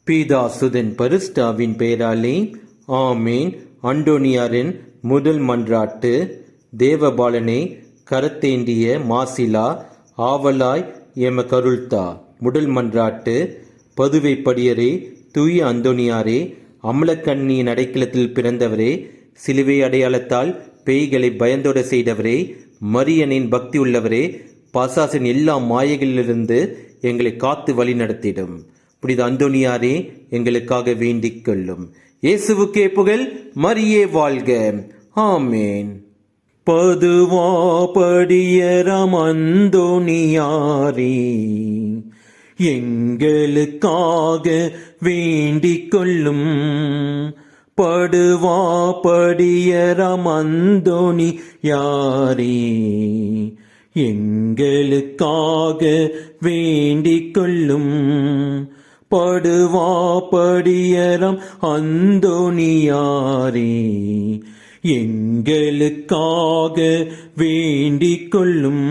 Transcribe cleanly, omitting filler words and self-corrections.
பீதாசுதன் பரிசுத்தாவின் பெயராலே ஆமேன். அந்தோனியாரின் முதல் மன்றாட்டு. தேவபாலனை கரத்தேந்திய மாசிலா ஆவலாய் எமக்கருள்தா. முதல் மன்றாட்டு. பதுவை படியரே, தூய அந்தோனியாரே, அமலக்கண்ணியின் அடைக்கலத்தில் பிறந்தவரே, சிலுவை அடையாளத்தால் பேய்களை பயந்தோட செய்தவரே, மரியனின் பக்தி உள்ளவரே, பசாசின் எல்லா மாயைகளிலிருந்து எங்களை காத்து வழி நடத்திடும் புனித அந்தோனியாரே, எங்களுக்காக வேண்டிக் கொள்ளும். இயேசுவுக்கே புகழ், மரியே வாழ்க. ஆமேன். பதுவா படியரம் அந்தோனியாரே, எங்களுக்காக வேண்டிக் கொள்ளும். படுவா படியரம் அந்தோனியாரே, எங்களுக்காக வேண்டிக் கொள்ளும். படுவா படியரம் அந்தோனியாரே, எங்களுக்காக வேண்டிக் கொள்ளும்.